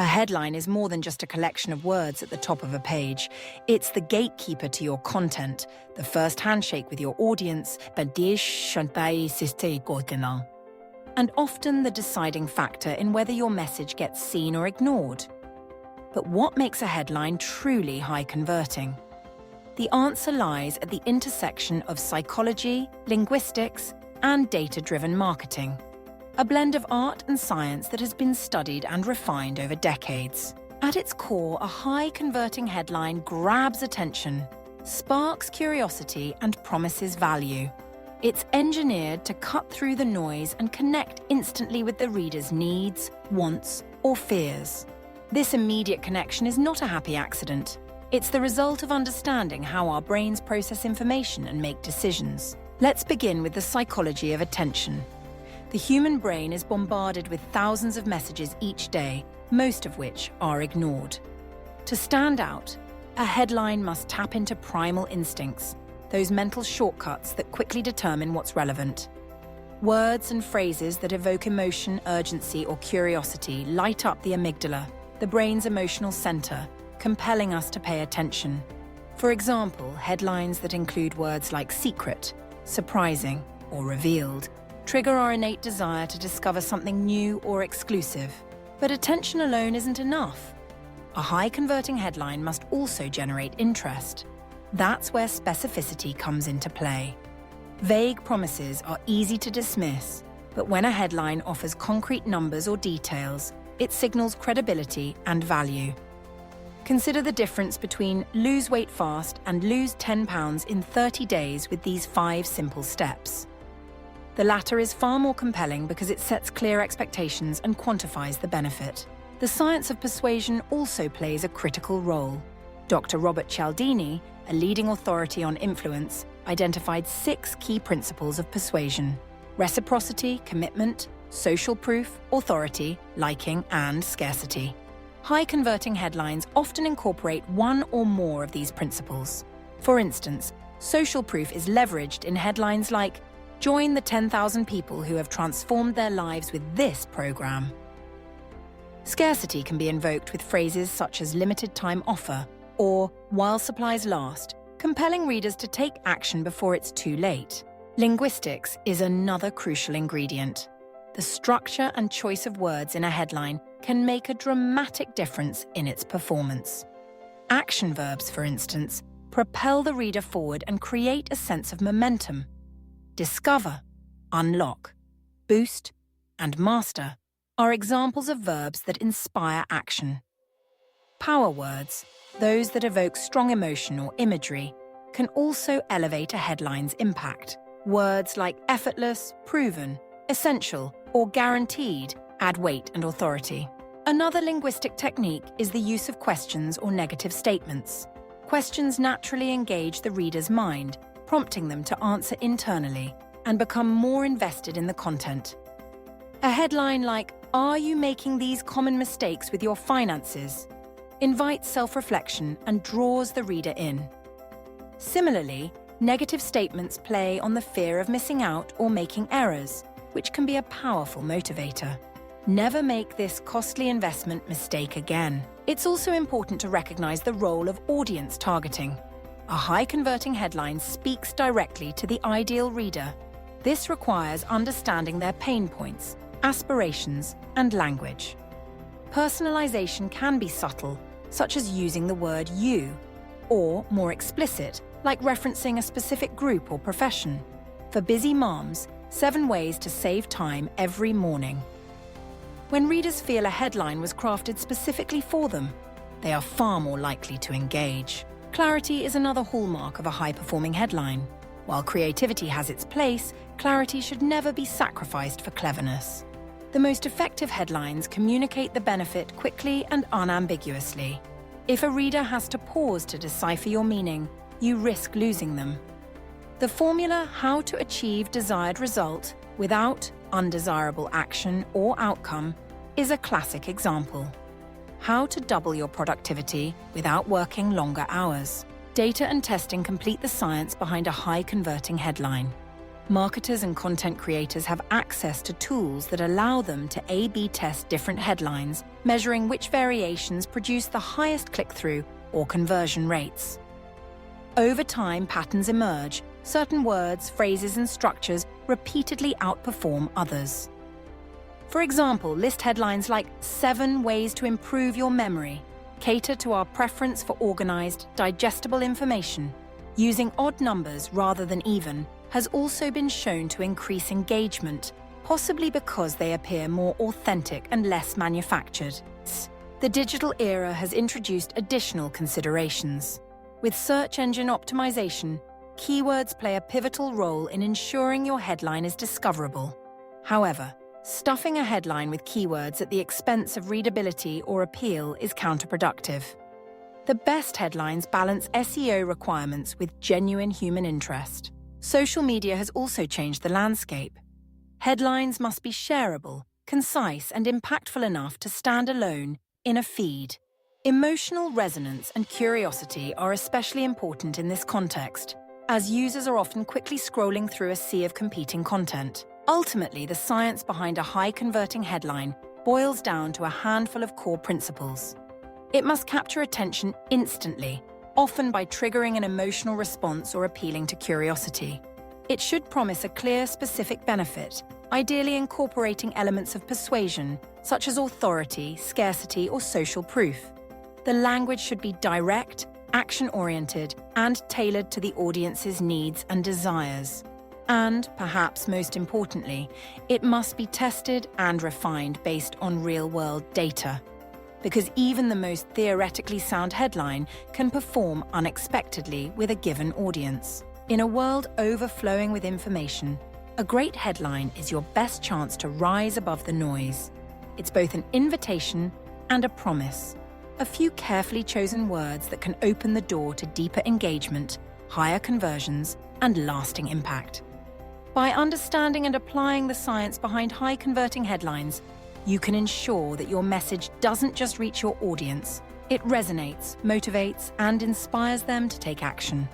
A headline is more than just a collection of words at the top of a page. It's the gatekeeper to your content, the first handshake with your audience, and often the deciding factor in whether your message gets seen or ignored. But what makes a headline truly high-converting? The answer lies at the intersection of psychology, linguistics, and data-driven marketing. A blend of art and science that has been studied and refined over decades. At its core, a high-converting headline grabs attention, sparks curiosity, and promises value. It's engineered to cut through the noise and connect instantly with the reader's needs, wants, or fears. This immediate connection is not a happy accident. It's the result of understanding how our brains process information and make decisions. Let's begin with the psychology of attention. The human brain is bombarded with thousands of messages each day, most of which are ignored. To stand out, a headline must tap into primal instincts, those mental shortcuts that quickly determine what's relevant. Words and phrases that evoke emotion, urgency, or curiosity light up the amygdala, the brain's emotional center, compelling us to pay attention. For example, headlines that include words like secret, surprising, or revealed trigger our innate desire to discover something new or exclusive. But attention alone isn't enough. A high-converting headline must also generate interest. That's where specificity comes into play. Vague promises are easy to dismiss, but when a headline offers concrete numbers or details, it signals credibility and value. Consider the difference between lose weight fast and lose 10 pounds in 30 days with these 5 simple steps. The latter is far more compelling because it sets clear expectations and quantifies the benefit. The science of persuasion also plays a critical role. Dr. Robert Cialdini, a leading authority on influence, identified 6 key principles of persuasion: reciprocity, commitment, social proof, authority, liking, and scarcity. High-converting headlines often incorporate one or more of these principles. For instance, social proof is leveraged in headlines like, "Join the 10,000 people who have transformed their lives with this program." Scarcity can be invoked with phrases such as limited time offer or while supplies last, compelling readers to take action before it's too late. Linguistics is another crucial ingredient. The structure and choice of words in a headline can make a dramatic difference in its performance. Action verbs, for instance, propel the reader forward and create a sense of momentum. Discover, unlock, boost, and master are examples of verbs that inspire action. Power words, those that evoke strong emotion or imagery, can also elevate a headline's impact. Words like effortless, proven, essential, or guaranteed add weight and authority. Another linguistic technique is the use of questions or negative statements. Questions naturally engage the reader's mind, prompting them to answer internally and become more invested in the content. A headline like, "Are you making these common mistakes with your finances?" invites self-reflection and draws the reader in. Similarly, negative statements play on the fear of missing out or making errors, which can be a powerful motivator. Never make this costly investment mistake again. It's also important to recognize the role of audience targeting. A high-converting headline speaks directly to the ideal reader. This requires understanding their pain points, aspirations, and language. Personalization can be subtle, such as using the word "you," or more explicit, like referencing a specific group or profession. For busy moms, 7 ways to save time every morning. When readers feel a headline was crafted specifically for them, they are far more likely to engage. Clarity is another hallmark of a high-performing headline. While creativity has its place, clarity should never be sacrificed for cleverness. The most effective headlines communicate the benefit quickly and unambiguously. If a reader has to pause to decipher your meaning, you risk losing them. The formula "how to achieve desired result without undesirable action or outcome" is a classic example. How to double your productivity without working longer hours. Data and testing complete the science behind a high-converting headline. Marketers and content creators have access to tools that allow them to A/B test different headlines, measuring which variations produce the highest click-through or conversion rates. Over time, patterns emerge. Certain words, phrases, and structures repeatedly outperform others. For example, list headlines like 7 ways to improve your memory cater to our preference for organized, digestible information. Using odd numbers rather than even has also been shown to increase engagement, possibly because they appear more authentic and less manufactured. The digital era has introduced additional considerations. With search engine optimization, keywords play a pivotal role in ensuring your headline is discoverable. However, stuffing a headline with keywords at the expense of readability or appeal is counterproductive. The best headlines balance SEO requirements with genuine human interest. Social media has also changed the landscape. Headlines must be shareable, concise, and impactful enough to stand alone in a feed. Emotional resonance and curiosity are especially important in this context, as users are often quickly scrolling through a sea of competing content. Ultimately, the science behind a high-converting headline boils down to a handful of core principles. It must capture attention instantly, often by triggering an emotional response or appealing to curiosity. It should promise a clear, specific benefit, ideally incorporating elements of persuasion, such as authority, scarcity, or social proof. The language should be direct, action-oriented, and tailored to the audience's needs and desires. And, perhaps most importantly, it must be tested and refined based on real-world data. Because even the most theoretically sound headline can perform unexpectedly with a given audience. In a world overflowing with information, a great headline is your best chance to rise above the noise. It's both an invitation and a promise. A few carefully chosen words that can open the door to deeper engagement, higher conversions, and lasting impact. By understanding and applying the science behind high-converting headlines, you can ensure that your message doesn't just reach your audience, it resonates, motivates, and inspires them to take action.